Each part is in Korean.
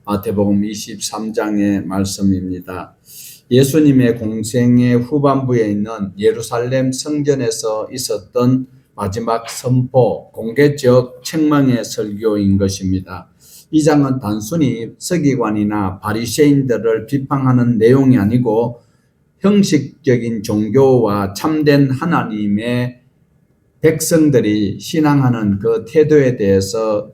마태복음 23장의 말씀입니다. 예수님의 공생의 후반부에 있는 예루살렘 성전에서 있었던 마지막 선포, 공개적 책망의 설교인 것입니다. 이 장은 단순히 서기관이나 바리새인들을 비판하는 내용이 아니고 형식적인 종교와 참된 하나님의 백성들이 신앙하는 그 태도에 대해서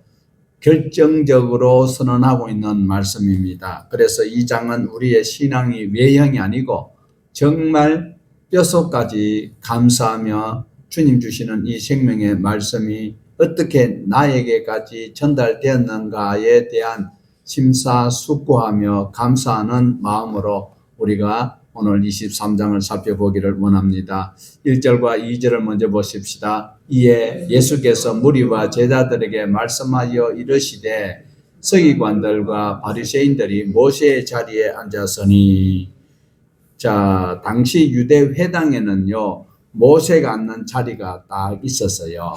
결정적으로 선언하고 있는 말씀입니다. 그래서 이 장은 우리의 신앙이 외형이 아니고 정말 뼛속까지 감사하며 주님 주시는 이 생명의 말씀이 어떻게 나에게까지 전달되었는가에 대한 심사숙고하며 감사하는 마음으로 우리가 오늘 23장을 살펴보기를 원합니다. 1절과 2절을 먼저 보십시다. 이에 예수께서 무리와 제자들에게 말씀하여 이르시되 서기관들과 바리새인들이 모세의 자리에 앉았으니, 자, 당시 유대 회당에는요 모세가 앉는 자리가 딱 있었어요.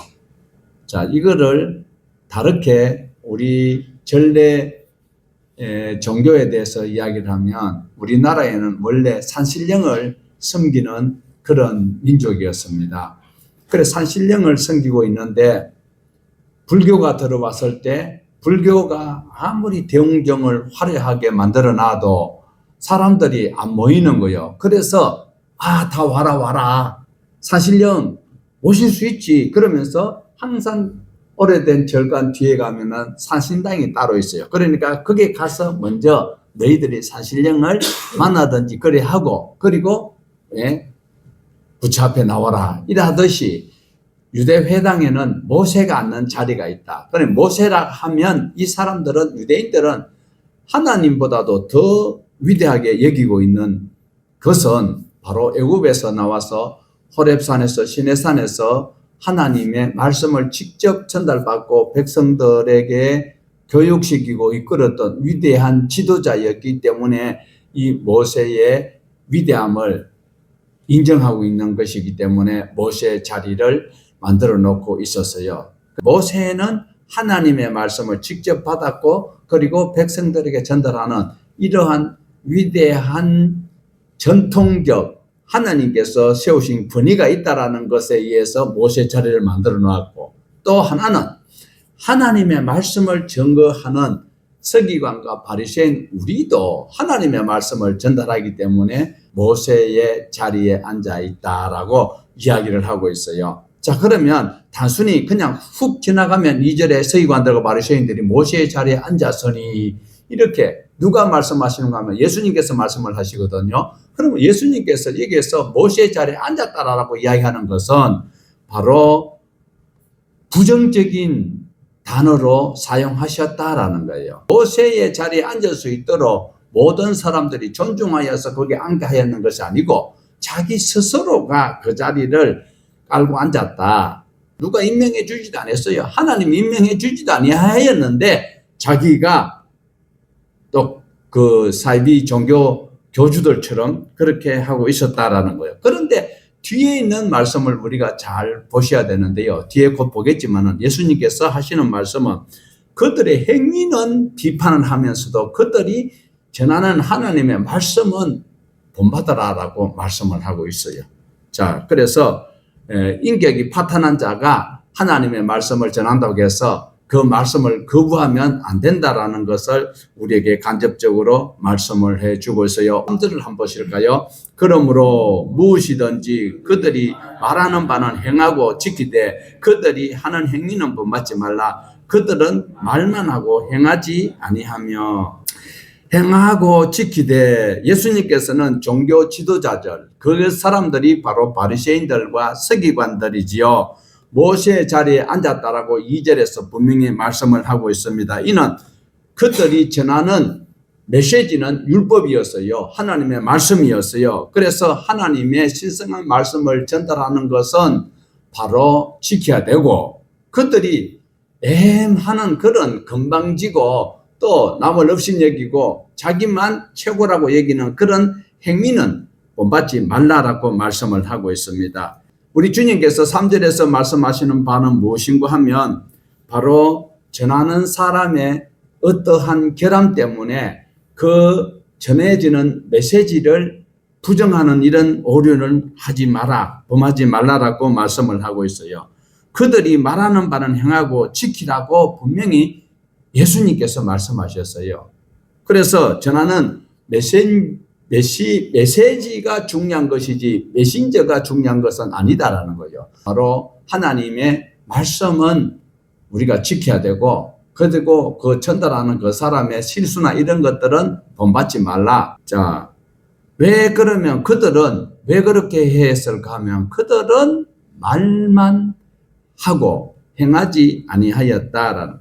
자, 이거를 다르게 우리 전례 종교에 대해서 이야기를 하면 우리나라에는 원래 산신령을 섬기는 그런 민족이었습니다. 그래서 산신령을 섬기고 있는데 불교가 들어왔을 때 불교가 아무리 대웅정을 화려하게 만들어 놔도 사람들이 안 모이는 거예요. 그래서 다 와라 산신령 오실 수 있지 그러면서 항상 오래된 절간 뒤에 가면은 산신당이 따로 있어요. 그러니까 거기에 가서 먼저 너희들이 산신령을 만나든지 그래 하고, 그리고 부처 앞에 나와라 이래 하듯이 유대 회당에는 모세가 앉는 자리가 있다. 그래 모세라 하면 이 사람들은, 유대인들은 하나님보다도 더 위대하게 여기고 있는 것은 바로 애굽에서 나와서 호렙산에서 시내산에서 하나님의 말씀을 직접 전달받고 백성들에게 교육시키고 이끌었던 위대한 지도자였기 때문에 이 모세의 위대함을 인정하고 있는 것이기 때문에 모세의 자리를 만들어 놓고 있었어요. 모세는 하나님의 말씀을 직접 받았고 그리고 백성들에게 전달하는 이러한 위대한 전통적 하나님께서 세우신 권위가 있다라는 것에 의해서 모세 자리를 만들어 놓았고, 또 하나는 하나님의 말씀을 증거하는 서기관과 바리새인 우리도 하나님의 말씀을 전달하기 때문에 모세의 자리에 앉아 있다라고 이야기를 하고 있어요. 자, 그러면 단순히 그냥 훅 지나가면 2절에 서기관들과 바리새인들이 모세의 자리에 앉았으니, 이렇게 누가 말씀하시는가 하면 예수님께서 말씀을 하시거든요. 그러면 예수님께서 여기에서 모세의 자리에 앉았다라고 이야기하는 것은 바로 부정적인 단어로 사용하셨다라는 거예요. 모세의 자리에 앉을 수 있도록 모든 사람들이 존중하여서 거기에 앉게 것이 아니고 자기 스스로가 그 자리를 깔고 앉았다. 누가 임명해 주지도 않았어요. 하나님 임명해 주지도 아니하였는데 자기가 또 그 사이비 종교 교주들처럼 그렇게 하고 있었다라는 거예요. 그런데 뒤에 있는 말씀을 우리가 잘 보셔야 되는데요. 뒤에 곧 보겠지만은 예수님께서 하시는 말씀은 그들의 행위는 비판을 하면서도 그들이 전하는 하나님의 말씀은 본받아라라고 말씀을 하고 있어요. 자, 그래서 인격이 파탄한 자가 하나님의 말씀을 전한다고 해서 그 말씀을 거부하면 안 된다라는 것을 우리에게 간접적으로 말씀을 해주고 있어요. 3절을 한번 보실까요? 그러므로 무엇이든지 그들이 말하는 바는 행하고 지키되 그들이 하는 행위는 본받지 말라. 그들은 말만 하고 행하지 아니하며. 행하고 지키되, 예수님께서는 종교 지도자들, 그 사람들이 바로 바리새인들과 서기관들이지요. 모세의 자리에 앉았다라고 2절에서 분명히 말씀을 하고 있습니다. 이는 그들이 전하는 메시지는 율법이었어요. 하나님의 말씀이었어요. 그래서 하나님의 신성한 말씀을 전달하는 것은 바로 지켜야 되고, 그들이 하는 그런 건방지고 또 남을 업신여기고 자기만 최고라고 여기는 그런 행위는 본받지 말라라고 말씀을 하고 있습니다. 우리 주님께서 3절에서 말씀하시는 바는 무엇인가 하면 바로 전하는 사람의 어떠한 결함 때문에 그 전해지는 메시지를 부정하는 이런 오류를 하지 마라, 범하지 말라라고 말씀을 하고 있어요. 그들이 말하는 바는 행하고 지키라고 분명히 예수님께서 말씀하셨어요. 그래서 전하는 메시지가 중요한 것이지 메신저가 중요한 것은 아니다라는 거예요. 바로 하나님의 말씀은 우리가 지켜야 되고, 그리고 그 전달하는 그 사람의 실수나 이런 것들은 본받지 말라. 자, 그러면 그들은 왜 그렇게 했을까 하면 그들은 말만 하고 행하지 아니하였다라는,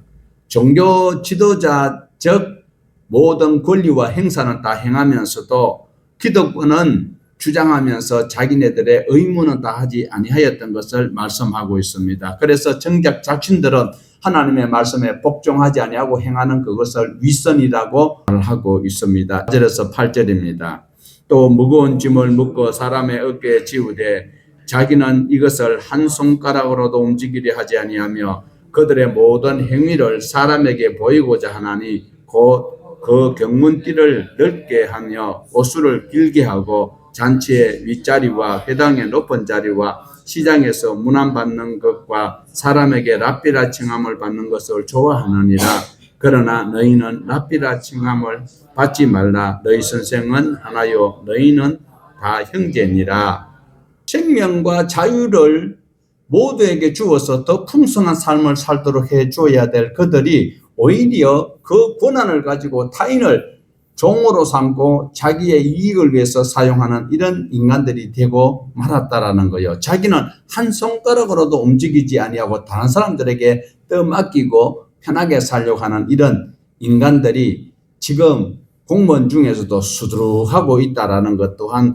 종교 지도자적 모든 권리와 행사는 다 행하면서도 기독교는 주장하면서 자기네들의 의무는 다 하지 아니하였던 것을 말씀하고 있습니다. 그래서 정작 자신들은 하나님의 말씀에 복종하지 아니하고 행하는 그것을 윗선이라고 말하고 있습니다. 4절에서 8절입니다. 또 무거운 짐을 묶어 사람의 어깨에 지우되 자기는 이것을 한 손가락으로도 움직이려 하지 아니하며 그들의 모든 행위를 사람에게 보이고자 하나니 곧 그 경문띠를 넓게 하며 옷수를 길게 하고 잔치의 윗자리와 회당의 높은 자리와 시장에서 문안받는 것과 사람에게 랍비라 칭함을 받는 것을 좋아하느니라. 그러나 너희는 랍비라 칭함을 받지 말라. 너희 선생은 하나요 너희는 다 형제니라. 생명과 자유를 모두에게 주어서 더 풍성한 삶을 살도록 해줘야 될 그들이 오히려 그 권한을 가지고 타인을 종으로 삼고 자기의 이익을 위해서 사용하는 이런 인간들이 되고 말았다라는 거예요. 자기는 한 손가락으로도 움직이지 아니하고 다른 사람들에게 떠맡기고 편하게 살려고 하는 이런 인간들이 지금 공무원 중에서도 수두룩하고 있다라는 것 또한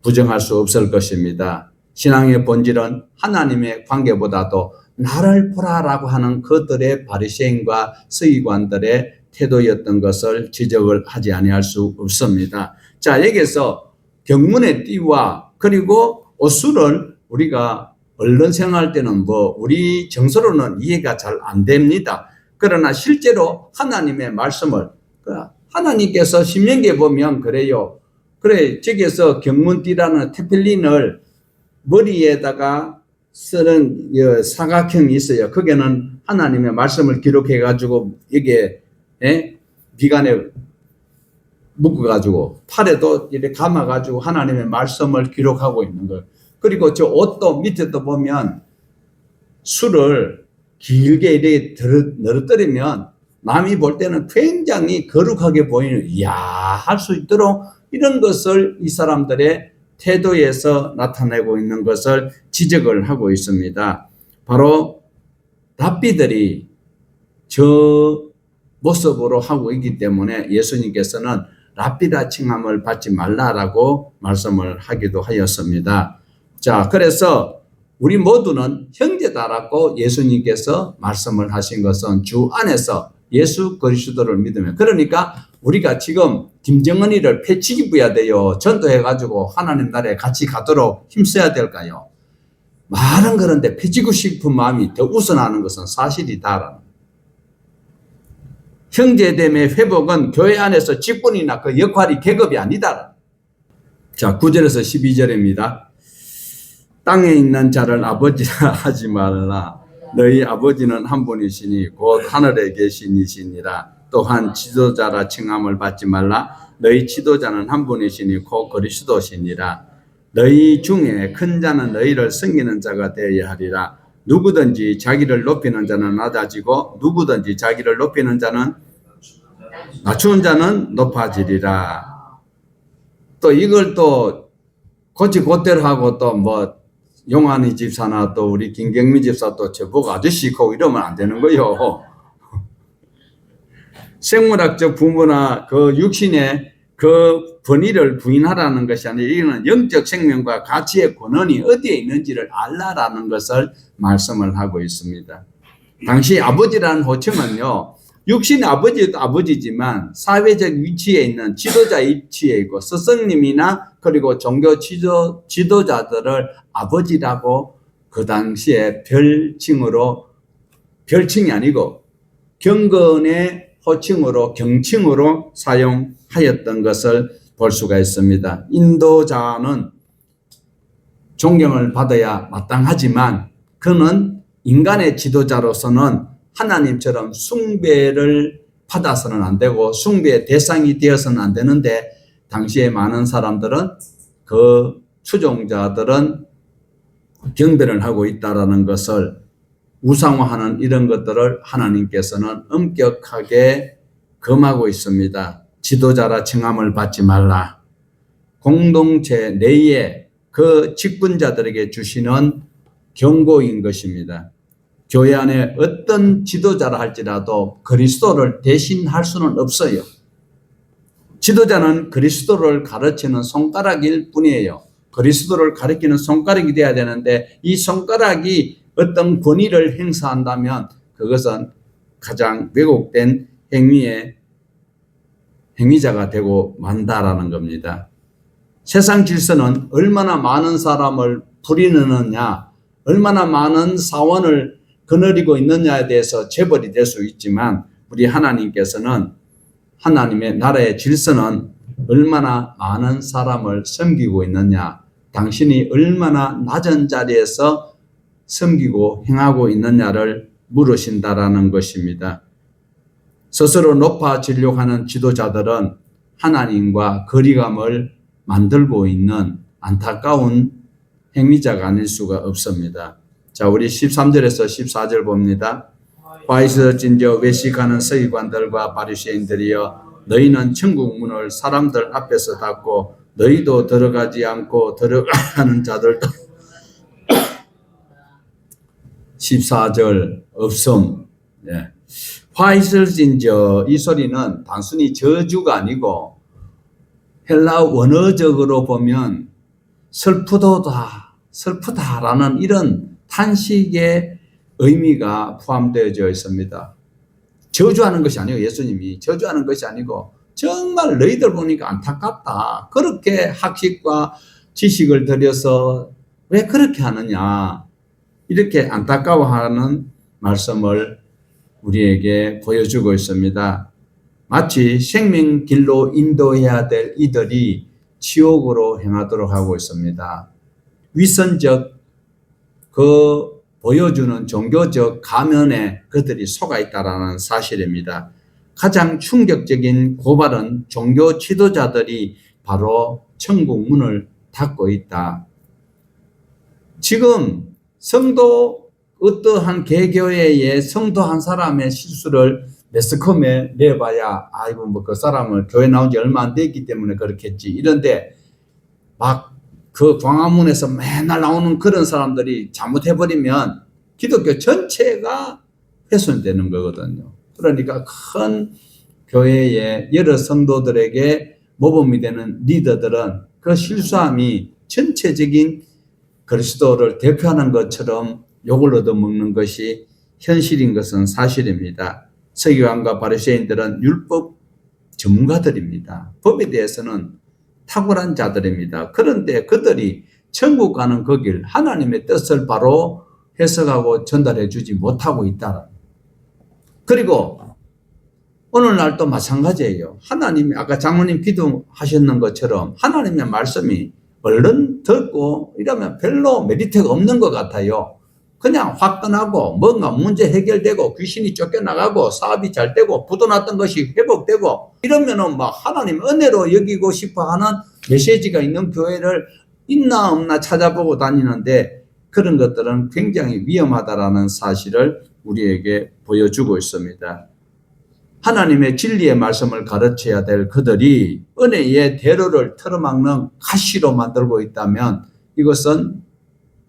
부정할 수 없을 것입니다. 신앙의 본질은 하나님의 관계보다도 나를 보라라고 하는 그들의 바리새인과 서기관들의 태도였던 것을 지적을 하지 아니할 수 없습니다. 자, 여기서 경문의 띠와 그리고 옷수를 우리가 언론 생활할 때는 우리 정서로는 이해가 잘 안 됩니다. 그러나 실제로 하나님의 말씀을 하나님께서 신명기에 보면 그래요. 그래, 저기에서 경문띠라는 테필린을 머리에다가 쓰는 사각형이 있어요. 거기에는 하나님의 말씀을 기록해 가지고 여기에 비간에 묶어 가지고 팔에도 이렇게 감아 가지고 하나님의 말씀을 기록하고 있는 거예요. 그리고 저 옷도 밑에도 보면 술을 길게 이렇게 늘어뜨리면 남이 볼 때는 굉장히 거룩하게 보이는, 할 수 있도록 이런 것을 이 사람들의 태도에서 나타내고 있는 것을 지적을 하고 있습니다. 바로 랍비들이 저 모습으로 하고 있기 때문에 예수님께서는 랍비라 칭함을 받지 말라라고 말씀을 하기도 하였습니다. 자, 그래서 우리 모두는 형제다라고 예수님께서 말씀을 하신 것은 주 안에서 예수 그리스도를 믿으면, 그러니까 우리가 지금 김정은이를 패치기부야 돼요. 전도해가지고 하나님 나라에 같이 가도록 힘써야 될까요? 말은 그런데 패치고 싶은 마음이 더 우선하는 것은 사실이다라는. 형제됨의 회복은 교회 안에서 직분이나 그 역할이 계급이 아니다. 자, 9절에서 12절입니다. 땅에 있는 자를 아버지라 하지 말라. 너희 아버지는 한 분이시니 곧 하늘에 계시니시니라. 또한 지도자라 칭함을 받지 말라. 너희 지도자는 한 분이시니 곧 그리스도시니라. 너희 중에 큰 자는 너희를 섬기는 자가 되어야 하리라. 누구든지 자기를 높이는 자는 낮아지고 누구든지 자기를 높이는 자는 낮추는 자는 높아지리라. 또 이걸 또 고치고대로 하고 또 용환이 집사나 또 우리 김경미 집사 또 저보고 아저씨고 이러면 안 되는 거요. 생물학적 부모나 그 육신의 그 권위를 부인하라는 것이 아니라 이거는 영적 생명과 가치의 권한이 어디에 있는지를 알라라는 것을 말씀을 하고 있습니다. 당시 아버지라는 호칭은요, 육신의 아버지도 아버지지만 사회적 위치에 있는 지도자 위치에 있고 스승님이나 그리고 종교 지도자들을 아버지라고 그 당시에 별칭이 아니고 경건의 호칭으로 경칭으로 사용하였던 것을 볼 수가 있습니다. 인도자는 존경을 받아야 마땅하지만 그는 인간의 지도자로서는 하나님처럼 숭배를 받아서는 안 되고 숭배의 대상이 되어서는 안 되는데, 당시에 많은 사람들은, 그 추종자들은 경배를 하고 있다는 것을 우상화하는 이런 것들을 하나님께서는 엄격하게 금하고 있습니다. 지도자라 칭함을 받지 말라. 공동체 내에 그 직분자들에게 주시는 경고인 것입니다. 교회 안에 어떤 지도자라 할지라도 그리스도를 대신할 수는 없어요. 지도자는 그리스도를 가르치는 손가락일 뿐이에요. 그리스도를 가리키는 손가락이 되어야 되는데, 이 손가락이 어떤 권위를 행사한다면 그것은 가장 왜곡된 행위자가 되고 만다라는 겁니다. 세상 질서는 얼마나 많은 사람을 부리느냐, 얼마나 많은 사원을 거느리고 있느냐에 대해서 재벌이 될 수 있지만, 우리 하나님께서는, 하나님의 나라의 질서는 얼마나 많은 사람을 섬기고 있느냐, 당신이 얼마나 낮은 자리에서 섬기고 행하고 있느냐를 물으신다라는 것입니다. 스스로 높아지려고 하는 지도자들은 하나님과 거리감을 만들고 있는 안타까운 행위자가 아닐 수가 없습니다. 자, 우리 13절에서 14절 봅니다. 화 있을진저 외식하는 서기관들과 바리새인들이여, 너희는 천국 문을 사람들 앞에서 닫고 너희도 들어가지 않고 들어가는 자들도 14절 없음. 예. 화 있을진저, 이 소리는 단순히 저주가 아니고 헬라 원어적으로 보면 슬프다라는 이런 탄식의 의미가 포함되어져 있습니다. 저주하는 것이 아니고, 예수님이 저주하는 것이 아니고 정말 너희들 보니까 안타깝다. 그렇게 학식과 지식을 들여서 왜 그렇게 하느냐, 이렇게 안타까워하는 말씀을 우리에게 보여주고 있습니다. 마치 생명길로 인도해야 될 이들이 지옥으로 행하도록 하고 있습니다. 위선적, 그 보여주는 종교적 가면에 그들이 속아 있다는 사실입니다. 가장 충격적인 고발은 종교 지도자들이 바로 천국 문을 닫고 있다. 지금 성도, 어떠한 개교회의 성도 한 사람의 실수를 매스컴에 내봐야 아이고 뭐 그 사람은 교회 나온 지 얼마 안 됐기 때문에 그렇겠지, 이런데 막 그 광화문에서 맨날 나오는 그런 사람들이 잘못해버리면 기독교 전체가 훼손되는 거거든요. 그러니까 큰 교회의 여러 성도들에게 모범이 되는 리더들은 그 실수함이 전체적인 그리스도를 대표하는 것처럼 욕을 얻어먹는 것이 현실인 것은 사실입니다. 서기관과 바리새인들은 율법 전문가들입니다. 법에 대해서는 탁월한 자들입니다. 그런데 그들이 천국 가는 그 길, 하나님의 뜻을 바로 해석하고 전달해 주지 못하고 있다. 그리고 오늘날도 마찬가지예요. 하나님이 아까 장로님 기도하셨는 것처럼 하나님의 말씀이 얼른 듣고 이러면 별로 메리트가 없는 것 같아요. 그냥 화끈하고 뭔가 문제 해결되고 귀신이 쫓겨나가고 사업이 잘 되고 부도났던 것이 회복되고 이러면은 막 하나님 은혜로 여기고 싶어 하는 메시지가 있는 교회를 있나 없나 찾아보고 다니는데, 그런 것들은 굉장히 위험하다라는 사실을 우리에게 보여주고 있습니다. 하나님의 진리의 말씀을 가르쳐야 될 그들이 은혜의 대로를 틀어막는 가시로 만들고 있다면 이것은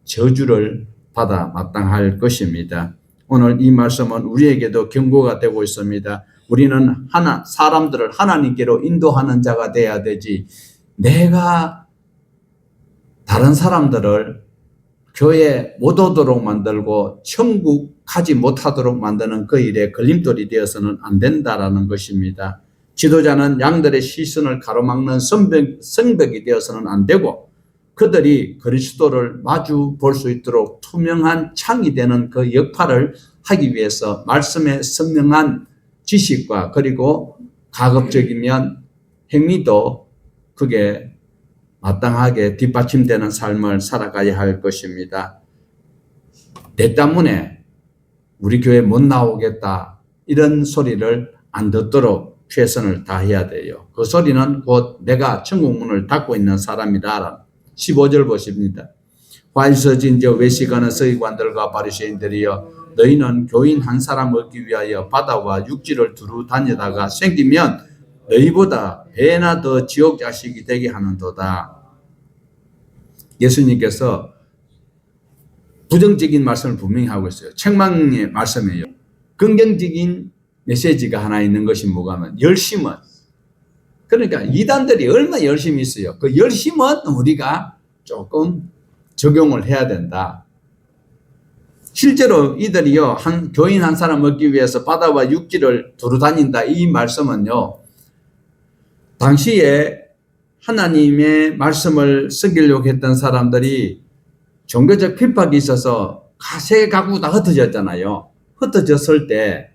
저주를 받아 마땅할 것입니다. 오늘 이 말씀은 우리에게도 경고가 되고 있습니다. 우리는 사람들을 하나님께로 인도하는 자가 돼야 되지, 내가 다른 사람들을 교회 못 오도록 만들고 천국 가지 못하도록 만드는 그 일에 걸림돌이 되어서는 안 된다라는 것입니다. 지도자는 양들의 시선을 가로막는 성벽이 되어서는 안 되고, 그들이 그리스도를 마주 볼 수 있도록 투명한 창이 되는 그 역할을 하기 위해서 말씀의 선명한 지식과 그리고 가급적이면 행위도 그게 마땅하게 뒷받침되는 삶을 살아가야 할 것입니다. 내 때문에 우리 교회 못 나오겠다 이런 소리를 안 듣도록 최선을 다해야 돼요. 그 소리는 곧 내가 천국문을 닫고 있는 사람이다. 15절 보십니다. 화이서진 저 외식하는 서기관들과 바리새인들이여 너희는 교인 한 사람 얻기 위하여 바다와 육지를 두루 다니다가 생기면 너희보다 배나 더 지옥 자식이 되게 하는도다. 예수님께서 부정적인 말씀을 분명히 하고 있어요. 책망의 말씀이에요. 긍정적인 메시지가 하나 있는 것이 뭐가 하면 열심은, 그러니까 이단들이 얼마나 열심히 있어요. 그 열심은 우리가 조금 적용을 해야 된다. 실제로 이들이요, 교인 한 사람 얻기 위해서 바다와 육지를 두루 다닌다. 이 말씀은요, 당시에 하나님의 말씀을 쓰기려고 했던 사람들이 종교적 핍박이 있어서 세 가구 다 흩어졌잖아요. 흩어졌을 때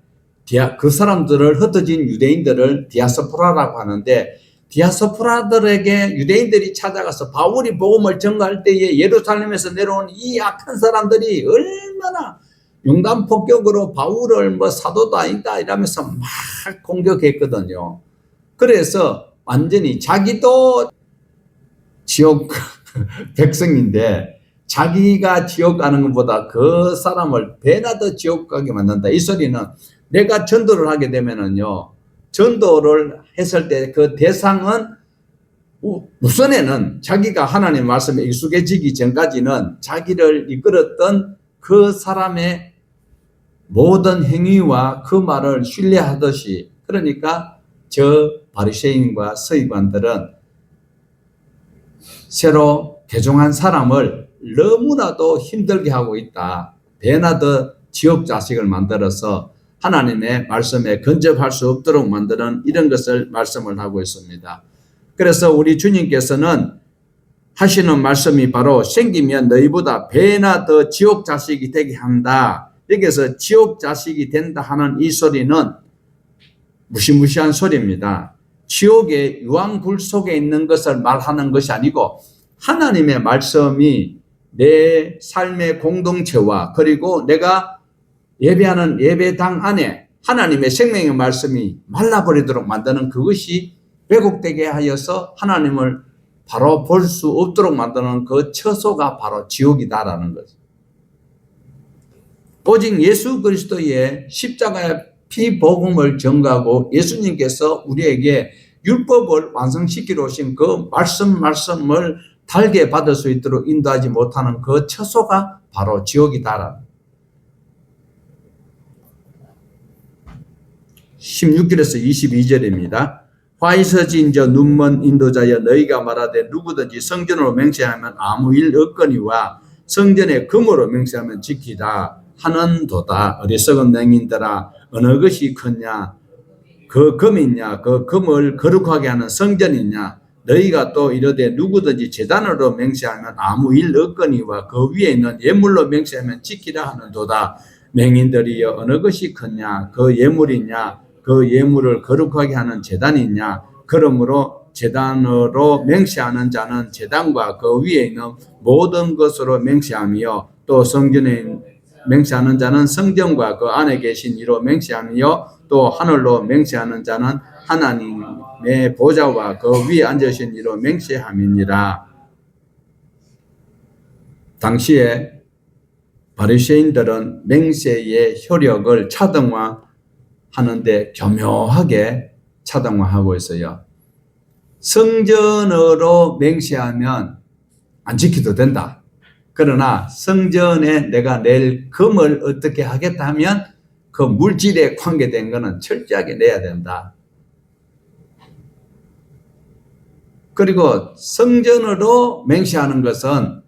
그 사람들을, 흩어진 유대인들을 디아스포라라고 하는데, 디아스포라들에게 유대인들이 찾아가서 바울이 복음을 전가할 때에 예루살렘에서 내려온 이 악한 사람들이 얼마나 용단 폭격으로 바울을 뭐 사도도 아니다 이러면서 막 공격했거든요. 그래서 완전히 자기도 지옥 백성인데 자기가 지옥 가는 것보다 그 사람을 배나 더 지옥 가게 만든다. 이 소리는 내가 전도를 하게 되면은요, 전도를 했을 때 그 대상은 우선에는 자기가 하나님 말씀에 익숙해지기 전까지는 자기를 이끌었던 그 사람의 모든 행위와 그 말을 신뢰하듯이, 그러니까 저 바리새인과 서기관들은 새로 개종한 사람을 너무나도 힘들게 하고 있다. 배나 더 지옥 자식을 만들어서 하나님의 말씀에 근접할 수 없도록 만드는 이런 것을 말씀을 하고 있습니다. 그래서 우리 주님께서는 하시는 말씀이 바로 생기면 너희보다 배나 더 지옥 자식이 되게 한다. 여기서 지옥 자식이 된다 하는 이 소리는 무시무시한 소리입니다. 지옥의 유황불 속에 있는 것을 말하는 것이 아니고 하나님의 말씀이 내 삶의 공동체와 그리고 내가 예배하는 예배당 안에 하나님의 생명의 말씀이 말라버리도록 만드는 그것이 왜곡되게 하여서 하나님을 바로 볼 수 없도록 만드는 그 처소가 바로 지옥이다라는 거죠. 오직 예수 그리스도의 십자가의 피 복음을 전가하고 예수님께서 우리에게 율법을 완성시키러 오신 그 말씀을 달게 받을 수 있도록 인도하지 못하는 그 처소가 바로 지옥이다라는 16절에서 22절입니다. 화이서진 저 눈먼 인도자여 너희가 말하되 누구든지 성전으로 맹세하면 아무 일 없거니와 성전의 금으로 맹세하면 지키다 하는도다. 어리석은 맹인들아 어느 것이 크냐 그 금이냐 그 금을 거룩하게 하는 성전이냐 너희가 또 이르되 누구든지 제단으로 맹세하면 아무 일 없거니와 그 위에 있는 예물로 맹세하면 지키라 하는도다. 맹인들이여 어느 것이 크냐 그 예물이냐 그 예물을 거룩하게 하는 제단이냐 그러므로 제단으로 맹세하는 자는 제단과 그 위에 있는 모든 것으로 맹세하며 또 성전에 맹세하는 자는 성전과 그 안에 계신 이로 맹세하며 또 하늘로 맹세하는 자는 하나님의 보좌와 그 위에 앉으신 이로 맹세함이니라. 당시에 바리새인들은 맹세의 효력을 차등화하는데 교묘하게 차등화하고 있어요. 성전으로 맹세하면 안 지켜도 된다. 그러나 성전에 내가 낼 금을 어떻게 하겠다 하면 그 물질에 관계된 것은 철저하게 내야 된다. 그리고 성전으로 맹세하는 것은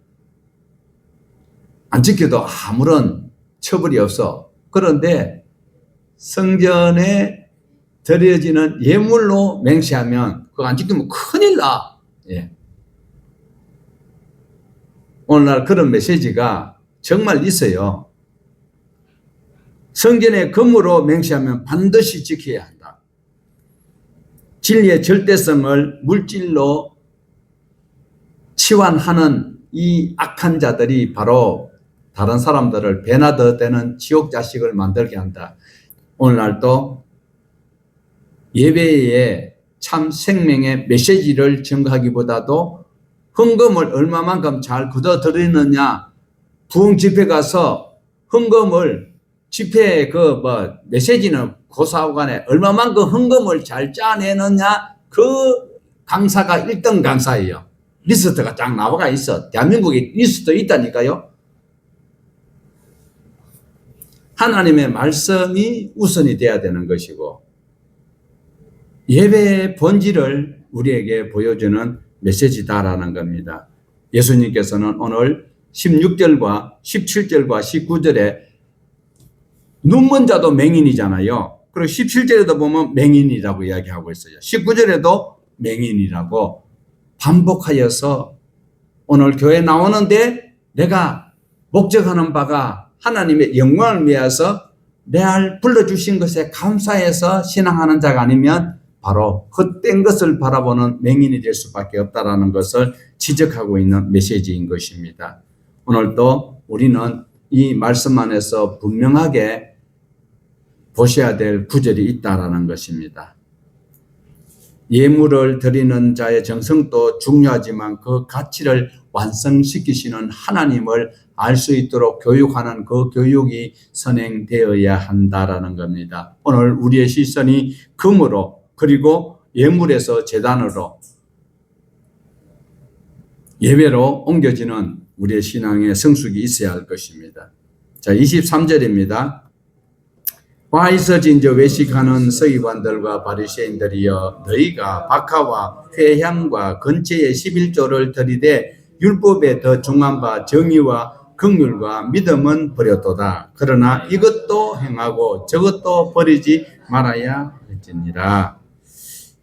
안 지켜도 아무런 처벌이 없어. 그런데 성전에 드려지는 예물로 맹세하면 그거 안 지키면 큰일 나. 예. 오늘날 그런 메시지가 정말 있어요. 성전의 금으로 맹세하면 반드시 지켜야 한다. 진리의 절대성을 물질로 치환하는 이 악한 자들이 바로 다른 사람들을 배나 더 되는 지옥 자식을 만들게 한다. 오늘날도 예배에 참 생명의 메시지를 증거하기보다도 헌금을 얼마만큼 잘 걷어들이느냐, 부흥 집회 가서 헌금을 집회 메시지는 고사하고 간에 얼마만큼 헌금을 잘 짜내느냐, 그 강사가 1등 강사예요. 리스트가 쫙 나와가 있어. 대한민국에 리스트 있다니까요. 하나님의 말씀이 우선이 돼야 되는 것이고, 예배의 본질을 우리에게 보여주는 메시지다라는 겁니다. 예수님께서는 오늘 16절과 17절과 19절에 눈먼 자도 맹인이잖아요. 그리고 17절에도 보면 맹인이라고 이야기하고 있어요. 19절에도 맹인이라고 반복하여서 오늘 교회 나오는데 내가 목적하는 바가 하나님의 영광을 위해서 날 불러주신 것에 감사해서 신앙하는 자가 아니면 바로 헛된 것을 바라보는 맹인이 될 수밖에 없다라는 것을 지적하고 있는 메시지인 것입니다. 오늘도 우리는 이 말씀 안에서 분명하게 보셔야 될 구절이 있다라는 것입니다. 예물을 드리는 자의 정성도 중요하지만 그 가치를 완성시키시는 하나님을 알 수 있도록 교육하는 그 교육이 선행되어야 한다라는 겁니다. 오늘 우리의 시선이 금으로 그리고 예물에서 제단으로 예배로 옮겨지는 우리의 신앙의 성숙이 있어야 할 것입니다. 자, 23절입니다. 와 있어진저 외식하는 서기관들과 바리새인들이여, 너희가 박하와 회향과 건체의 11조를 드리되 율법에 더 중한 바 정의와 긍휼과 믿음은 버렸도다. 그러나 이것도 행하고 저것도 버리지 말아야 할지니라.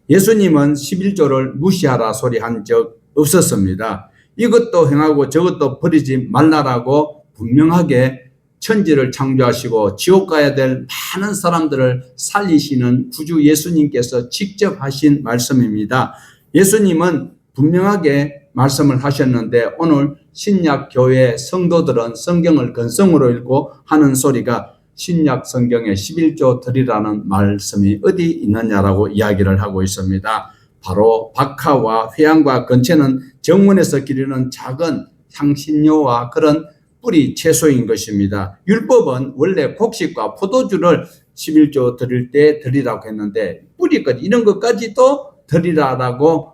예수님은 11조를 무시하라 소리 한 적 없었습니다. 이것도 행하고 저것도 버리지 말라라고 분명하게 천지를 창조하시고 지옥 가야 될 많은 사람들을 살리시는 구주 예수님께서 직접 하신 말씀입니다. 예수님은 분명하게 말씀을 하셨는데 오늘 신약 교회 성도들은 성경을 근성으로 읽고 하는 소리가 신약 성경에 11조 드리라는 말씀이 어디 있느냐라고 이야기를 하고 있습니다. 바로 박하와 회향과 건체는 정원에서 기르는 작은 향신료와 그런 뿌리 채소인 것입니다. 율법은 원래 곡식과 포도주를 11조 드릴 때 드리라고 했는데 뿌리까지 이런 것까지도 드리라라고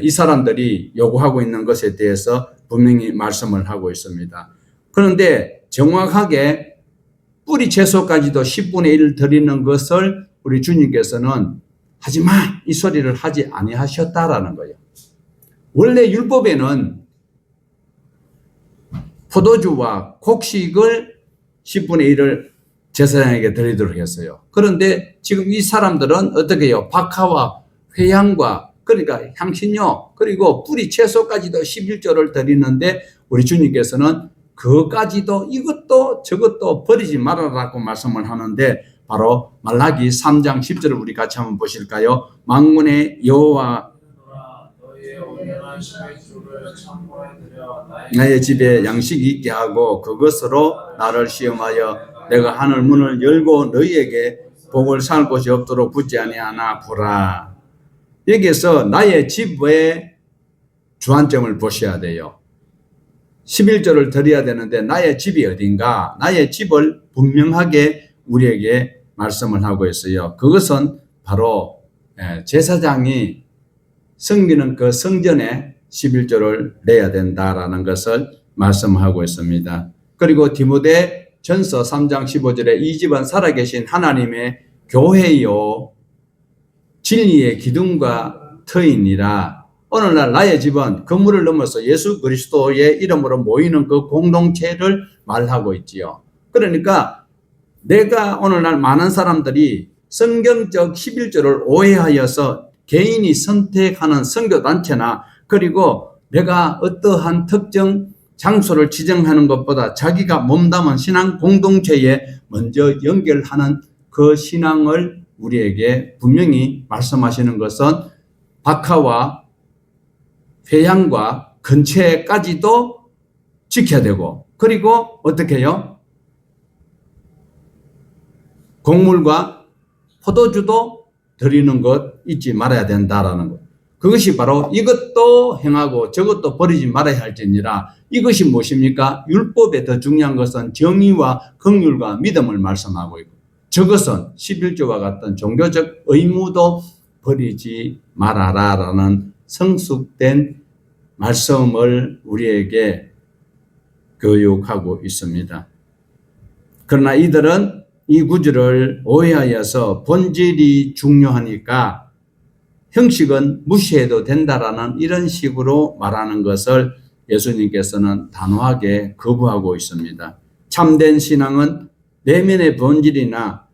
이 사람들이 요구하고 있는 것에 대해서 분명히 말씀을 하고 있습니다. 그런데 정확하게 뿌리 채소까지도 10분의 1을 드리는 것을 우리 주님께서는 하지마 이 소리를 하지 아니하셨다라는 거예요. 원래 율법에는 포도주와 곡식을 10분의 1을 제사장에게 드리도록 했어요. 그런데 지금 이 사람들은 어떻게 해요? 박하와 회향과 그러니까 향신료 그리고 뿌리 채소까지도 11조를 드리는데 우리 주님께서는 그까지도 이것도 저것도 버리지 말아라고 말씀을 하는데 바로 말라기 3장 10절을 우리 같이 한번 보실까요? 만군의 여호와 나의 집에 양식이 있게 하고 그것으로 나를 시험하여 내가 하늘 문을 열고 너희에게 복을 살 곳이 없도록 붙지 아니하나 보라. 여기에서 나의 집의 주안점을 보셔야 돼요. 11조를 드려야 되는데 나의 집이 어딘가? 나의 집을 분명하게 우리에게 말씀을 하고 있어요. 그것은 바로 제사장이 섬기는 그 성전에 11조를 내야 된다라는 것을 말씀하고 있습니다. 그리고 디모데 전서 3장 15절에 이 집은 살아계신 하나님의 교회요 진리의 기둥과 터이니라. 오늘날 나의 집은 건물을 넘어서 예수 그리스도의 이름으로 모이는 그 공동체를 말하고 있지요. 그러니까 내가 오늘날 많은 사람들이 성경적 11조를 오해하여서 개인이 선택하는 선교단체나 그리고 내가 어떠한 특정 장소를 지정하는 것보다 자기가 몸담은 신앙 공동체에 먼저 연결하는 그 신앙을 우리에게 분명히 말씀하시는 것은 박하와 회양과 근처에까지도 지켜야 되고, 그리고 어떻게 해요? 곡물과 포도주도 드리는 것 잊지 말아야 된다라는 것. 그것이 바로 이것도 행하고 저것도 버리지 말아야 할지니라. 이것이 무엇입니까? 율법에 더 중요한 것은 정의와 긍휼과 믿음을 말씀하고 있고, 저것은 11조와 같은 종교적 의무도 버리지 말아라라는 성숙된 말씀을 우리에게 교육하고 있습니다. 그러나 이들은 이 구절을 오해하여서 본질이 중요하니까 형식은 무시해도 된다라는 이런 식으로 말하는 것을 예수님께서는 단호하게 거부하고 있습니다. 참된 신앙은 내면의 본질이나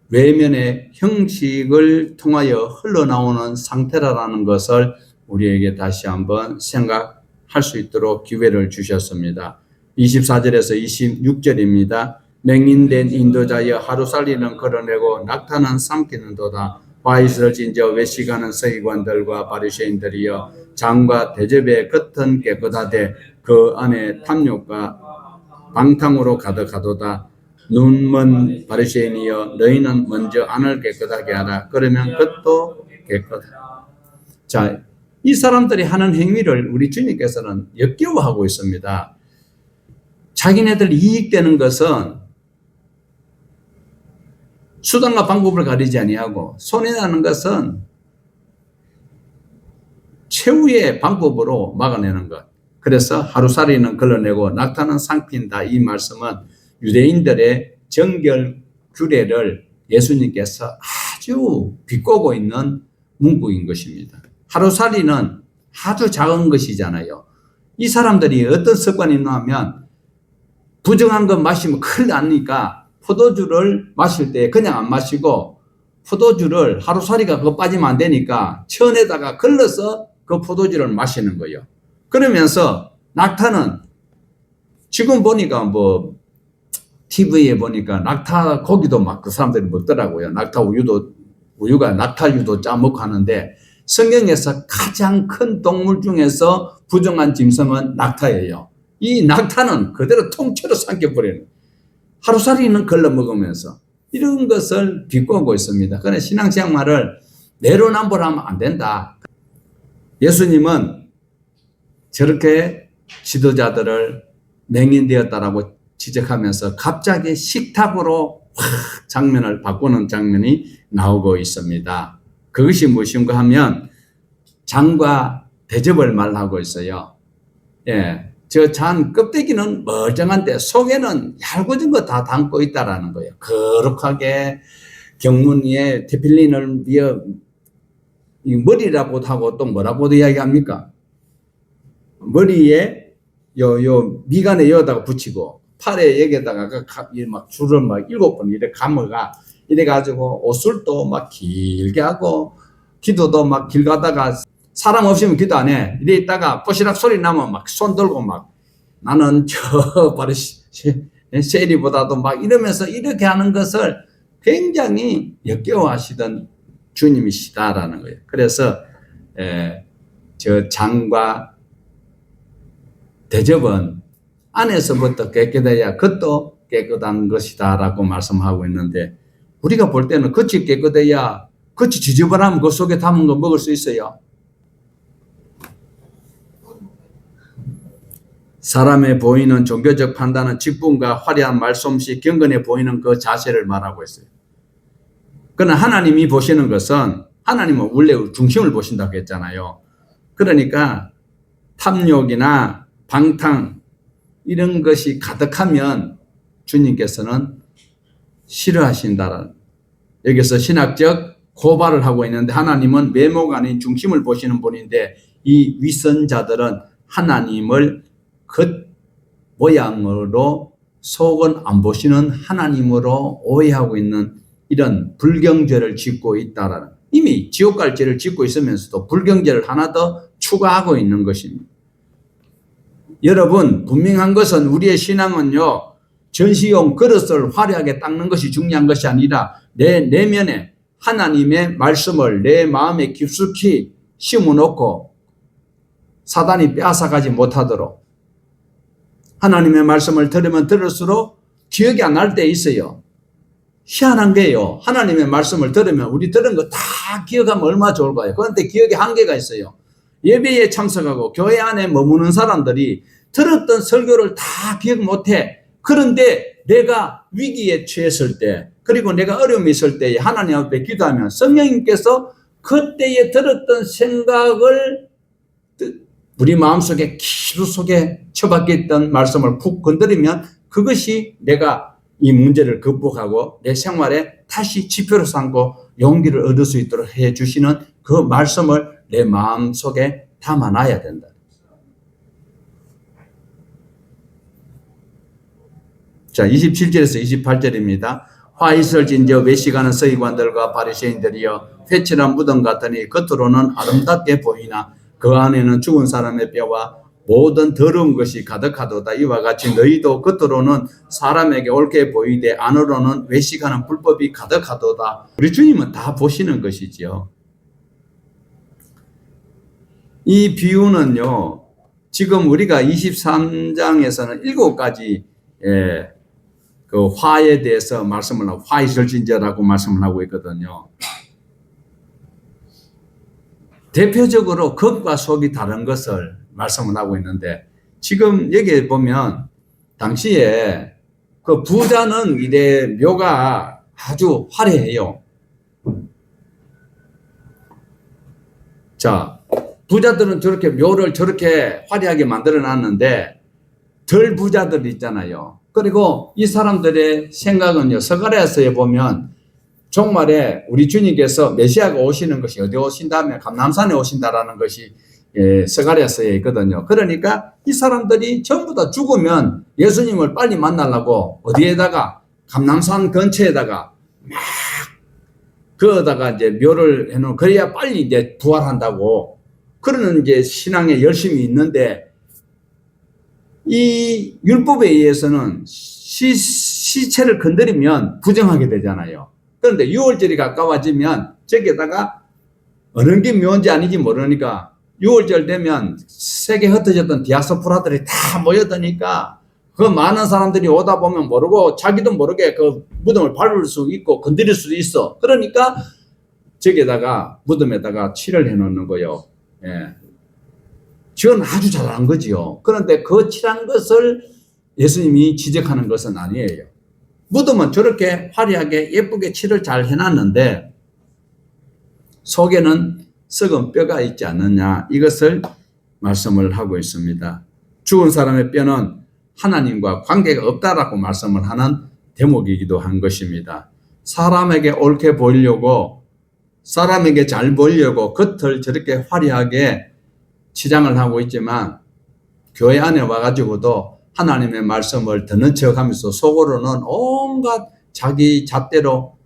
외면의 형식을 통하여 흘러나오는 상태라는 것을 우리에게 다시 한번 생각할 수 있도록 기회를 주셨습니다. 24절에서 26절입니다. 맹인된 인도자여 하루살이는 걸어내고 낙타는 삼키는도다. 바이스를 진저 외식하는 서기관들과 바리새인들이여 장과 대접의 겉은 깨끗하되 그 안에 탐욕과 방탕으로 가득하도다. 눈먼 바리새인이여 너희는 먼저 안을 깨끗하게 하라. 그러면 겉도 깨끗하다. 자, 이 사람들이 하는 행위를 우리 주님께서는 역겨워하고 있습니다. 자기네들 이익되는 것은 수단과 방법을 가리지 아니하고 손해나는 것은 최후의 방법으로 막아내는 것. 그래서 하루살이는 걸러내고 낙타는 삼킨다. 이 말씀은 유대인들의 정결 규례를 예수님께서 아주 비꼬고 있는 문구인 것입니다. 하루살이는 아주 작은 것이잖아요. 이 사람들이 어떤 습관이 있나 하면 부정한 것 마시면 큰일 나니까 포도주를 마실 때 그냥 안 마시고 포도주를 하루살이가 그거 빠지면 안 되니까 천에다가 걸러서 그 포도주를 마시는 거예요. 그러면서 낙타는 지금 보니까 뭐 TV에 보니까 낙타 고기도 막 그 사람들이 먹더라고요. 낙타 우유가 낙타유도 짜먹고 하는데 성경에서 가장 큰 동물 중에서 부정한 짐승은 낙타예요. 이 낙타는 그대로 통째로 삼켜버리는 하루살이는 걸러 먹으면서 이런 것을 비꼬고 있습니다. 그런데 신앙생활을 내로남불하면 안 된다. 예수님은 저렇게 지도자들을 맹인되었다라고 지적하면서 갑자기 식탁으로 확 장면을 바꾸는 장면이 나오고 있습니다. 그것이 무엇인가 하면 장과 대접을 말하고 있어요. 예, 저 잔 껍데기는 멀쩡한데 속에는 얇아진 거 다 담고 있다라는 거예요. 거룩하게 경문 위에 테필린을 위에 머리라고도 하고 또 뭐라고도 이야기합니까? 머리에 미간에 여기다가 붙이고 팔에 여기다가 막 줄을 막 7번 이렇게 감아가 이래가지고 옷술도 막 길게 하고 기도도 막 길 가다가 사람 없으면 기도 안 해. 이래 있다가 뽀시락 소리 나면 막 손 들고 막 나는 저 바로 세리보다도 막 이러면서 이렇게 하는 것을 굉장히 역겨워하시던 주님이시다라는 거예요. 그래서 저 장과 대접은 안에서부터 깨끗해야 겉도 깨끗한 것이다라고 말씀하고 있는데 우리가 볼 때는 겉이 깨끗해야 겉이 지저분하면 그 속에 담은 거 먹을 수 있어요. 사람의 보이는 종교적 판단은 직분과 화려한 말솜씨, 경건해 보이는 그 자세를 말하고 있어요. 그러나 하나님이 보시는 것은 하나님은 원래 중심을 보신다고 했잖아요. 그러니까 탐욕이나 방탕 이런 것이 가득하면 주님께서는 싫어하신다라는 여기서 신학적 고발을 하고 있는데 하나님은 외모가 아닌 중심을 보시는 분인데 이 위선자들은 하나님을 겉 모양으로 속은 안 보시는 하나님으로 오해하고 있는 이런 불경죄를 짓고 있다라는 이미 지옥 갈 죄를 짓고 있으면서도 불경죄를 하나 더 추가하고 있는 것입니다. 여러분, 분명한 것은 우리의 신앙은요, 전시용 그릇을 화려하게 닦는 것이 중요한 것이 아니라 내 내면에 하나님의 말씀을 내 마음에 깊숙이 심어놓고 사단이 빼앗아가지 못하도록, 하나님의 말씀을 들으면 들을수록 기억이 안 날 때 있어요. 희한한 게요, 하나님의 말씀을 들으면 우리 들은 거 다 기억하면 얼마나 좋을까요? 그런데 기억에 한계가 있어요. 예배에 참석하고 교회 안에 머무는 사람들이 들었던 설교를 다 기억 못해. 그런데 내가 위기에 처했을 때, 그리고 내가 어려움이 있을 때에 하나님 앞에 기도하면 성령님께서 그때에 들었던 생각을 우리 마음속에 기도 속에 처박혀 있던 말씀을 푹 건드리면 그것이 내가 이 문제를 극복하고 내 생활에 다시 지표로 삼고 용기를 얻을 수 있도록 해 주시는 그 말씀을 내 마음속에 담아놔야 된다. 자, 27절에서 28절입니다. 화 있을진저 외식하는 서기관들과 바리새인들이여 회칠한 무덤 같으니 겉으로는 아름답게 보이나 그 안에는 죽은 사람의 뼈와 모든 더러운 것이 가득하도다. 이와 같이 너희도 겉으로는 사람에게 옳게 보이되 안으로는 외식하는 불법이 가득하도다. 우리 주님은 다 보시는 것이지요. 이 비유는요, 지금 우리가 23장에서는 7가지 그 화에 대해서 말씀을 하고, 화이설진저라고 말씀을 하고 있거든요. 대표적으로 겉과 속이 다른 것을 말씀을 하고 있는데, 지금 여기에 보면 당시에 그 부자는 이래 묘가 아주 화려해요. 자, 부자들은 저렇게 묘를 저렇게 화려하게 만들어 놨는데 덜 부자들 있잖아요. 그리고 이 사람들의 생각은요, 스가랴서에 보면 종말에 우리 주님께서 메시아가 오시는 것이 어디 오신다면 감람산에 오신다라는 것이 스가랴서에 있거든요. 그러니까 이 사람들이 전부 다 죽으면 예수님을 빨리 만나려고 어디에다가 감람산 근처에다가 막 그러다가 이제 묘를 해놓은, 그래야 빨리 이제 부활한다고 그러는 이제 신앙에 열심히 있는데, 이 율법에 의해서는 시체를 건드리면 부정하게 되잖아요. 그런데 6월절이 가까워지면 저기에다가 어느 게 묘인지 아닌지 모르니까 6월절 되면 세계 흩어졌던 디아스포라들이 다 모여드니까 그 많은 사람들이 오다 보면 모르고 자기도 모르게 그 무덤을 밟을 수 있고 건드릴 수도 있어. 그러니까 저기에다가 무덤에다가 칠을 해놓는 거예요. 예. 지은 아주 잘한 거지요. 그런데 그 칠한 것을 예수님이 지적하는 것은 아니에요. 무덤은 저렇게 화려하게 예쁘게 칠을 잘 해놨는데 속에는 썩은 뼈가 있지 않느냐, 이것을 말씀을 하고 있습니다. 죽은 사람의 뼈는 하나님과 관계가 없다라고 말씀을 하는 대목이기도 한 것입니다. 사람에게 옳게 보이려고, 사람에게 잘 보이려고 겉을 저렇게 화려하게 치장을 하고 있지만 교회 안에 와가지고도 하나님의 말씀을 듣는 척하면서 속으로는 온갖 자기 잣대로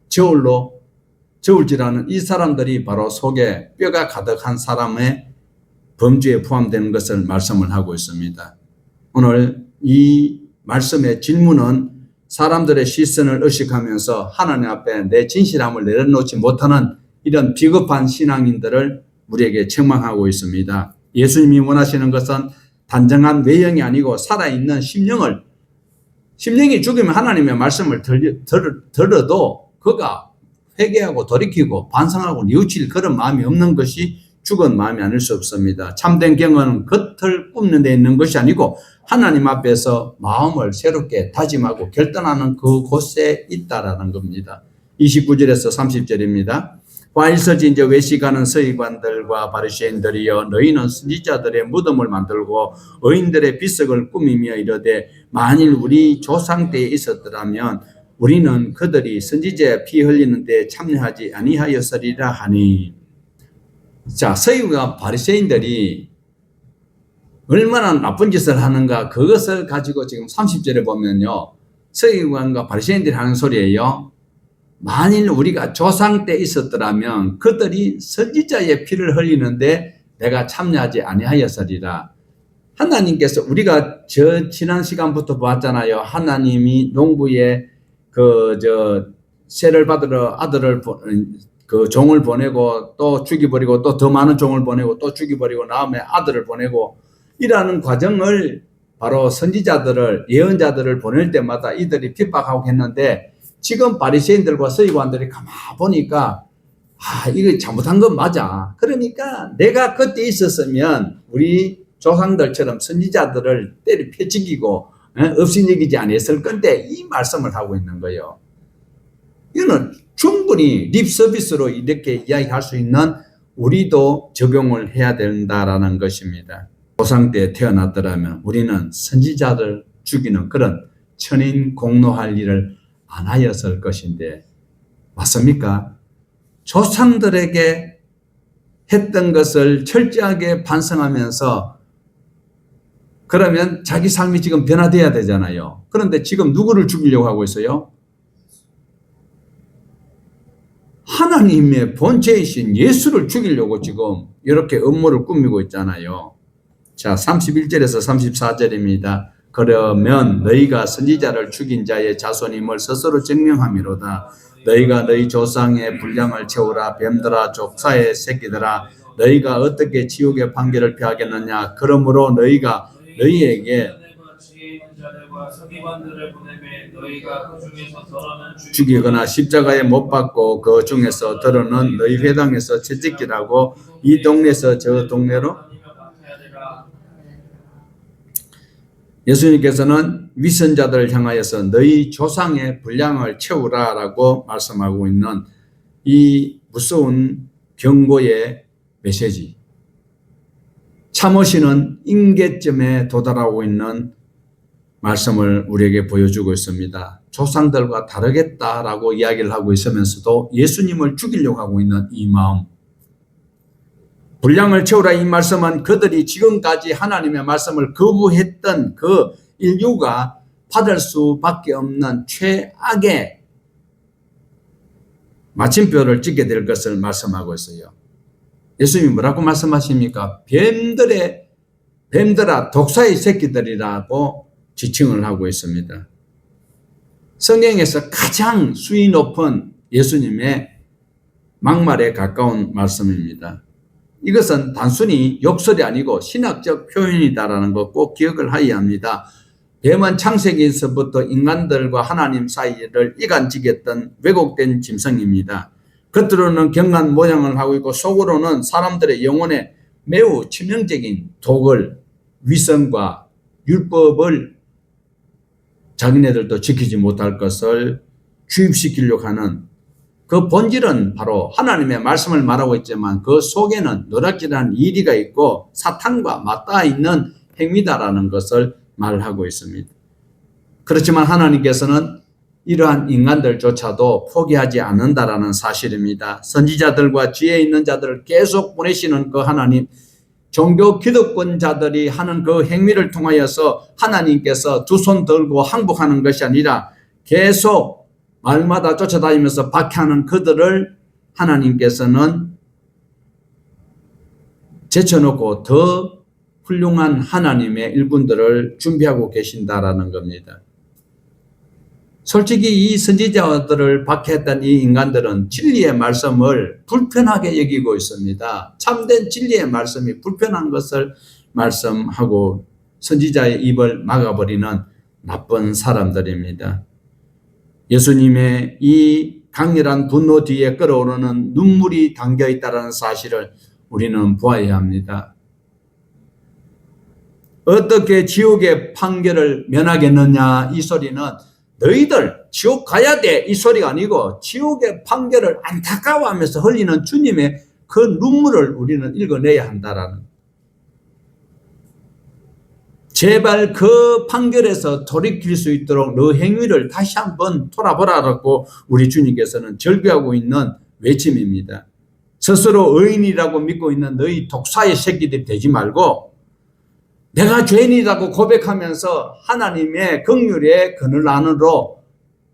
저울질하는 이 사람들이 바로 속에 뼈가 가득한 사람의 범죄에 포함되는 것을 말씀을 하고 있습니다. 오늘 이 말씀의 질문은 사람들의 시선을 의식하면서 하나님 앞에 내 진실함을 내려놓지 못하는 이런 비겁한 신앙인들을 우리에게 책망하고 있습니다. 예수님이 원하시는 것은 단정한 외형이 아니고 살아있는 심령이 죽으면 하나님의 말씀을 들어도 그가 회개하고 돌이키고 반성하고 뉘우칠 그런 마음이 없는 것이 죽은 마음이 아닐 수 없습니다. 참된 경건은 겉을 굽는 데 있는 것이 아니고 하나님 앞에서 마음을 새롭게 다짐하고 결단하는 그곳에 있다라는 겁니다. 29절에서 30절입니다. 화 있을진저 외식하는 서기관들과 바리새인들이여 너희는 선지자들의 무덤을 만들고 의인들의 비석을 꾸미며 이르되 만일 우리 조상 때에 있었더라면 우리는 그들이 선지자의 피 흘리는 데 참여하지 아니하였으리라 하니. 자, 서기관과 바리새인들이 얼마나 나쁜 짓을 하는가, 그것을 가지고 지금 30절에 보면요, 서기관과 바리새인들이 하는 소리예요. 만일 우리가 조상 때 있었더라면 그들이 선지자의 피를 흘리는데 내가 참여하지 아니하였으리라. 하나님께서 우리가 지난 시간부터 봤잖아요. 하나님이 농부에 세를 받으러 아들을 종을 보내고 또 죽여버리고 또 더 많은 종을 보내고 또 죽여버리고 다음에 아들을 보내고 이라는 과정을 바로 선지자들을 예언자들을 보낼 때마다 이들이 핍박하고 했는데 지금 바리새인들과 서기관들이 가만 보니까 이거 잘못한 건 맞아. 그러니까 내가 그때 있었으면 우리 조상들처럼 선지자들을 때려 패죽이고 없인 여기지 않았을 건데 이 말씀을 하고 있는 거예요. 이거는 충분히 립 서비스로 이렇게 이야기할 수 있는 우리도 적용을 해야 된다라는 것입니다. 조상 때 태어났더라면 우리는 선지자들 죽이는 그런 천인 공노할 일을 안 하였을 것인데 맞습니까? 조상들에게 했던 것을 철저하게 반성하면서 그러면 자기 삶이 지금 변화돼야 되잖아요. 그런데 지금 누구를 죽이려고 하고 있어요? 하나님의 본체이신 예수를 죽이려고 지금 이렇게 음모를 꾸미고 있잖아요. 자, 31절에서 34절입니다. 그러면 너희가 선지자를 죽인 자의 자손임을 스스로 증명함이로다. 너희가 너희 조상의 분량을 채우라. 뱀들아 족사의 새끼들아 너희가 어떻게 지옥의 판결을 피하겠느냐. 그러므로 너희가 너희에게 죽이거나 십자가에 못 박고 그 중에서 더러는 너희 회당에서 채찍질하고 이 동네에서 저 동네로 예수님께서는 위선자들을 향하여서 너희 조상의 분량을 채우라 라고 말씀하고 있는 이 무서운 경고의 메시지. 참으시는 임계점에 도달하고 있는 말씀을 우리에게 보여주고 있습니다. 조상들과 다르겠다라고 이야기를 하고 있으면서도 예수님을 죽이려고 하고 있는 이 마음. 분량을 채우라 이 말씀은 그들이 지금까지 하나님의 말씀을 거부했던 그 인류가 받을 수밖에 없는 최악의 마침표를 찍게 될 것을 말씀하고 있어요. 예수님이 뭐라고 말씀하십니까? 뱀들아 독사의 새끼들이라고 지칭을 하고 있습니다. 성경에서 가장 수위 높은 예수님의 막말에 가까운 말씀입니다. 이것은 단순히 욕설이 아니고 신학적 표현이다라는 것 꼭 기억을 하여야 합니다. 뱀은 창세기에서부터 인간들과 하나님 사이를 이간지겠던 왜곡된 짐승입니다. 겉으로는 경한 모양을 하고 있고 속으로는 사람들의 영혼에 매우 치명적인 독을, 위선과 율법을 자기네들도 지키지 못할 것을 주입시키려고 하는 그 본질은 바로 하나님의 말씀을 말하고 있지만 그 속에는 노략질한 이리가 있고 사탄과 맞닿아 있는 행위다라는 것을 말하고 있습니다. 그렇지만 하나님께서는 이러한 인간들조차도 포기하지 않는다라는 사실입니다. 선지자들과 지혜 있는 자들을 계속 보내시는 그 하나님, 종교 기득권자들이 하는 그 행위를 통하여서 하나님께서 두 손 들고 항복하는 것이 아니라 계속 말마다 쫓아다니면서 박해하는 그들을 하나님께서는 제쳐놓고 더 훌륭한 하나님의 일꾼들을 준비하고 계신다라는 겁니다. 솔직히 이 선지자들을 박해했던 이 인간들은 진리의 말씀을 불편하게 여기고 있습니다. 참된 진리의 말씀이 불편한 것을 말씀하고 선지자의 입을 막아버리는 나쁜 사람들입니다. 예수님의 이 강렬한 분노 뒤에 끓어오르는 눈물이 담겨 있다는 사실을 우리는 보아야 합니다. 어떻게 지옥의 판결을 면하겠느냐 이 소리는 너희들 지옥 가야 돼 이 소리가 아니고 지옥의 판결을 안타까워하면서 흘리는 주님의 그 눈물을 우리는 읽어내야 한다라는. 제발 그 판결에서 돌이킬 수 있도록 너 행위를 다시 한번 돌아보라라고 우리 주님께서는 절규하고 있는 외침입니다. 스스로 의인이라고 믿고 있는 너희 독사의 새끼들이 되지 말고 내가 죄인이라고 고백하면서 하나님의 긍휼의 그늘 안으로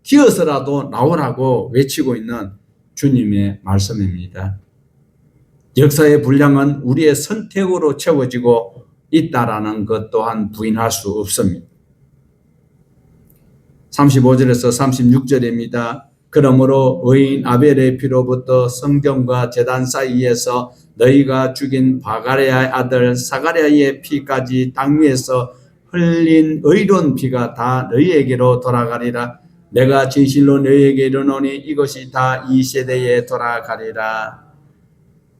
기어서라도 나오라고 외치고 있는 주님의 말씀입니다. 역사의 분량은 우리의 선택으로 채워지고 있다라는 것 또한 부인할 수 없습니다. 35절에서 36절입니다. 그러므로 의인 아벨의 피로부터 성전과 제단 사이에서 너희가 죽인 바가랴의 아들 사가랴의 피까지 땅 위에서 흘린 의로운 피가 다 너희에게로 돌아가리라. 내가 진실로 너희에게 이르노니 이것이 다 이 세대에 돌아가리라.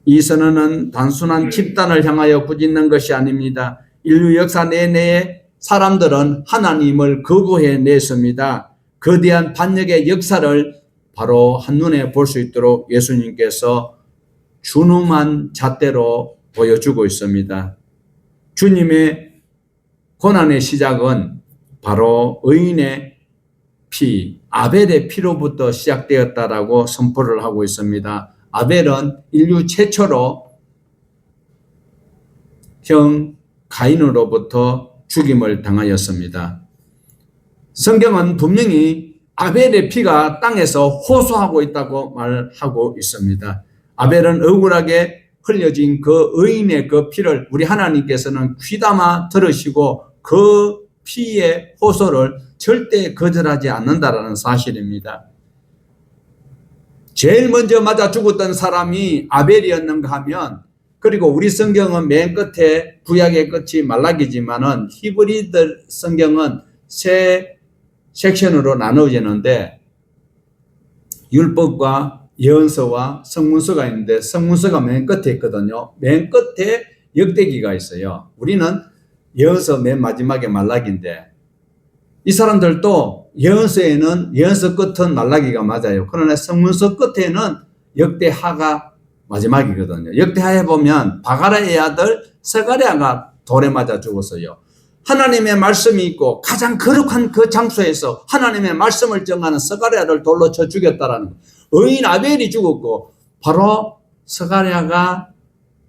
이 선언은 단순한 집단을 향하여 꾸짖는 것이 아닙니다. 인류 역사 내내에 사람들은 하나님을 거부해냈습니다. 거대한 반역의 역사를 바로 한눈에 볼 수 있도록 예수님께서 준엄한 잣대로 보여주고 있습니다. 주님의 고난의 시작은 바로 의인의 피, 아벨의 피로부터 시작되었다라고 선포를 하고 있습니다. 아벨은 인류 최초로 형 가인으로부터 죽임을 당하였습니다. 성경은 분명히 아벨의 피가 땅에서 호소하고 있다고 말하고 있습니다. 아벨은 억울하게 흘려진 그 의인의 그 피를 우리 하나님께서는 귀담아 들으시고 그 피의 호소를 절대 거절하지 않는다라는 사실입니다. 제일 먼저 맞아 죽었던 사람이 아벨이었는가 하면, 그리고 우리 성경은 맨 끝에 구약의 끝이 말라기지만은 히브리들 성경은 세 섹션으로 나누어지는데 율법과 예언서와 성문서가 있는데 성문서가 맨 끝에 있거든요. 맨 끝에 역대기가 있어요. 우리는 예언서 맨 마지막에 말라기인데 이 사람들도 예언서에는 예언서 끝은 말라기가 맞아요. 그러나 성문서 끝에는 역대하가 마지막이거든요. 역대하에 보면 바가랴의 아들 스가랴가 돌에 맞아 죽었어요. 하나님의 말씀이 있고 가장 거룩한 그 장소에서 하나님의 말씀을 정하는 스가랴를 돌로 쳐 죽였다라는 거. 의인 아벨이 죽었고 바로 스가랴가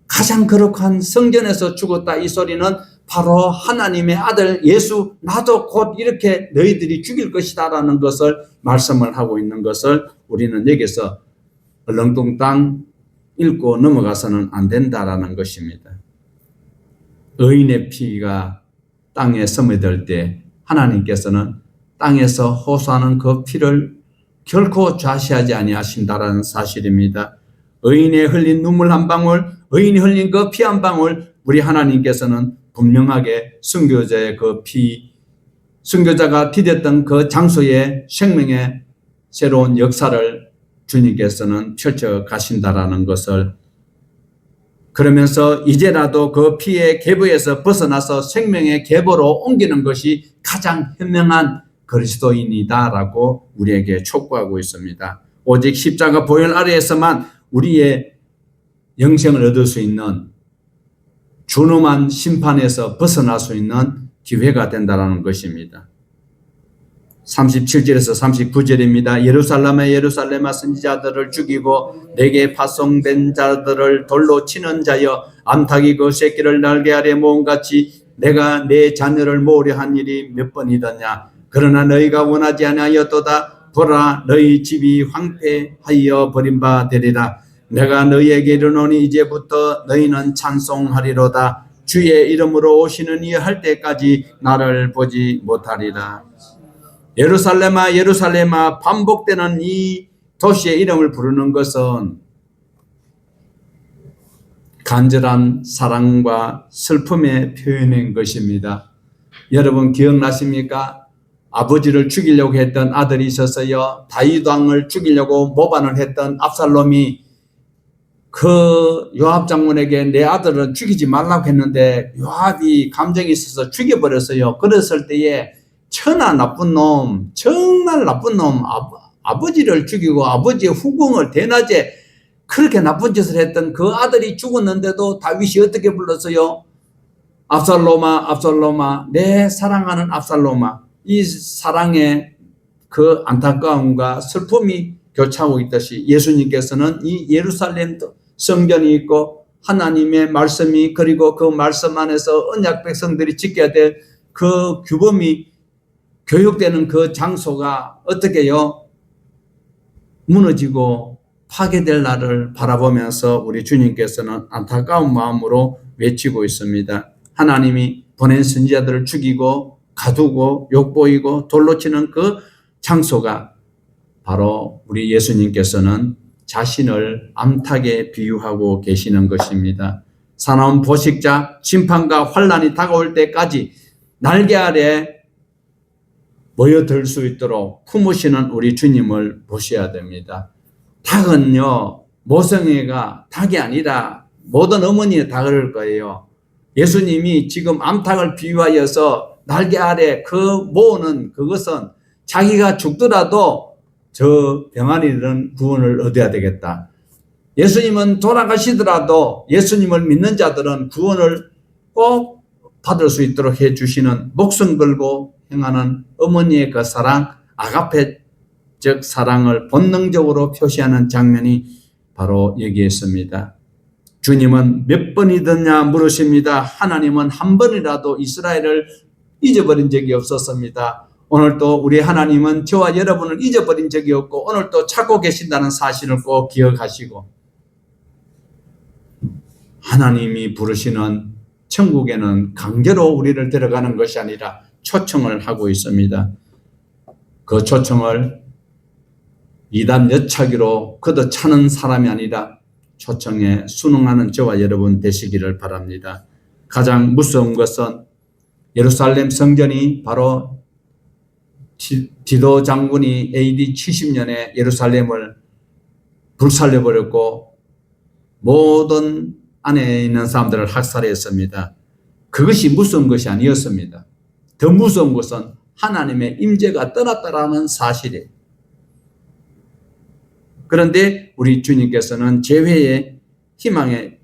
가장 거룩한 성전에서 죽었다. 이 소리는 바로 하나님의 아들 예수, 나도 곧 이렇게 너희들이 죽일 것이다 라는 것을 말씀을 하고 있는 것을 우리는 여기서 얼렁뚱땅 읽고 넘어가서는 안 된다라는 것입니다. 의인의 피가 땅에 스며들 때 하나님께서는 땅에서 호소하는 그 피를 결코 좌시하지 아니하신다라는 사실입니다. 의인의 흘린 눈물 한 방울, 의인이 흘린 그 피 한 방울, 우리 하나님께서는 분명하게 순교자의 그 피, 순교자가 디뎠던 그 장소에 생명의 새로운 역사를 주님께서는 펼쳐 가신다라는 것을, 그러면서 이제라도 그 피의 계보에서 벗어나서 생명의 계보로 옮기는 것이 가장 현명한 그리스도인이다라고 우리에게 촉구하고 있습니다. 오직 십자가 보혈 아래에서만 우리의 영생을 얻을 수 있는 준엄한 심판에서 벗어날 수 있는 기회가 된다는 것입니다. 37절에서 39절입니다. 예루살렘에 예루살렘아 선지자들을 죽이고 내게 파송된 자들을 돌로 치는 자여, 암탉이 그 새끼를 날개 아래 모음같이 내가 내 자녀를 모으려 한 일이 몇 번이더냐. 그러나 너희가 원하지 아니하였도다. 보라, 너희 집이 황폐하여 버린 바 되리라. 내가 너희에게 이르노니 이제부터 너희는 찬송하리로다. 주의 이름으로 오시는 이 할 때까지 나를 보지 못하리라. 예루살렘아 예루살렘아, 반복되는 이 도시의 이름을 부르는 것은 간절한 사랑과 슬픔의 표현인 것입니다. 여러분 기억나십니까? 아버지를 죽이려고 했던 아들이 있었어요. 다윗 왕을 죽이려고 모반을 했던 압살롬이 그 요압 장군에게 내 아들은 죽이지 말라고 했는데 요압이 감정이 있어서 죽여버렸어요. 그랬을 때에 천하 나쁜 놈, 정말 나쁜 놈, 아버지를 죽이고 아버지의 후궁을 대낮에 그렇게 나쁜 짓을 했던 그 아들이 죽었는데도 다윗이 어떻게 불렀어요? 압살롬아 압살롬아, 내 사랑하는 압살롬아. 이 사랑의 그 안타까움과 슬픔이 교차하고 있듯이 예수님께서는 이 예루살렘 성전이 있고 하나님의 말씀이, 그리고 그 말씀 안에서 언약 백성들이 지켜야 될 그 규범이 교육되는 그 장소가 어떻게요? 무너지고 파괴될 날을 바라보면서 우리 주님께서는 안타까운 마음으로 외치고 있습니다. 하나님이 보낸 선지자들을 죽이고 가두고 욕보이고 돌로 치는 그 장소가 바로 우리 예수님께서는 자신을 암탉에 비유하고 계시는 것입니다. 사나운 포식자, 심판과 환란이 다가올 때까지 날개 아래 모여들 수 있도록 품으시는 우리 주님을 보셔야 됩니다. 닭은요, 모성애가 닭이 아니라 모든 어머니의 다 그럴 거예요. 예수님이 지금 암탉을 비유하여서 날개 아래 그 모으는 그것은 자기가 죽더라도 저 병아리들은 구원을 얻어야 되겠다. 예수님은 돌아가시더라도 예수님을 믿는 자들은 구원을 꼭 받을 수 있도록 해주시는 목숨 걸고 행하는 어머니의 그 사랑, 아가페적 사랑을 본능적으로 표시하는 장면이 바로 여기에 있습니다. 주님은 몇 번이더냐 물으십니다. 하나님은 한 번이라도 이스라엘을 잊어버린 적이 없었습니다. 오늘도 우리 하나님은 저와 여러분을 잊어버린 적이 없고 오늘도 찾고 계신다는 사실을 꼭 기억하시고, 하나님이 부르시는 천국에는 강제로 우리를 데려가는 것이 아니라 초청을 하고 있습니다. 그 초청을 이단 여차기로 거둬 차는 사람이 아니라 초청에 순응하는 저와 여러분 되시기를 바랍니다. 가장 무서운 것은 예루살렘 성전이 바로 디도 장군이 AD 70년에 예루살렘을 불살려버렸고 모든 안에 있는 사람들을 학살했습니다. 그것이 무서운 것이 아니었습니다. 더 무서운 것은 하나님의 임재가 떠났다라는 사실이에요. 그런데 우리 주님께서는 재회의 희망의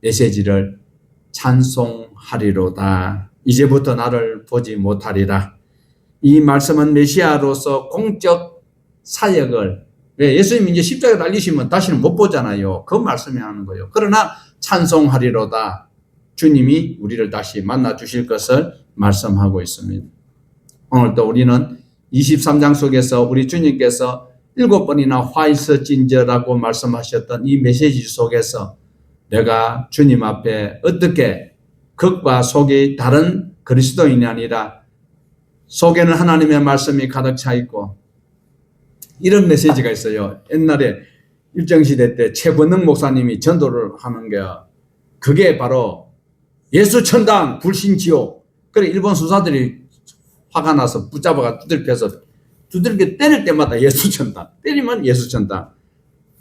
메시지를 찬송하리로다. 이제부터 나를 보지 못하리라. 이 말씀은 메시아로서 공적 사역을, 예수님이 이제 십자가에 달리시면 다시는 못 보잖아요. 그 말씀이 하는 거예요. 그러나 찬송하리로다. 주님이 우리를 다시 만나 주실 것을 말씀하고 있습니다. 오늘도 우리는 23장 속에서 우리 주님께서 7번이나 화이서 진저라고 말씀하셨던 이 메시지 속에서 내가 주님 앞에 어떻게 겉과 속이 다른 그리스도인이 아니라 속에는 하나님의 말씀이 가득 차 있고, 이런 메시지가 있어요. 옛날에 일정시대 때 최권능 목사님이 전도를 하는 게, 그게 바로 예수 천당 불신지옥. 그래 일본 수사들이 화가 나서 붙잡아가 두들겨서 두들겨 때릴 때마다 예수 천당, 때리면 예수 천당.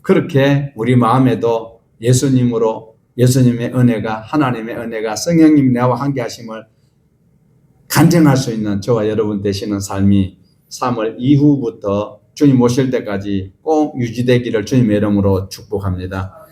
그렇게 우리 마음에도 예수님으로, 예수님의 은혜가, 하나님의 은혜가, 성령님 나와 함께 하심을 간증할 수 있는 저와 여러분 되시는 삶이 3월 이후부터 주님 오실 때까지 꼭 유지되기를 주님의 이름으로 축복합니다.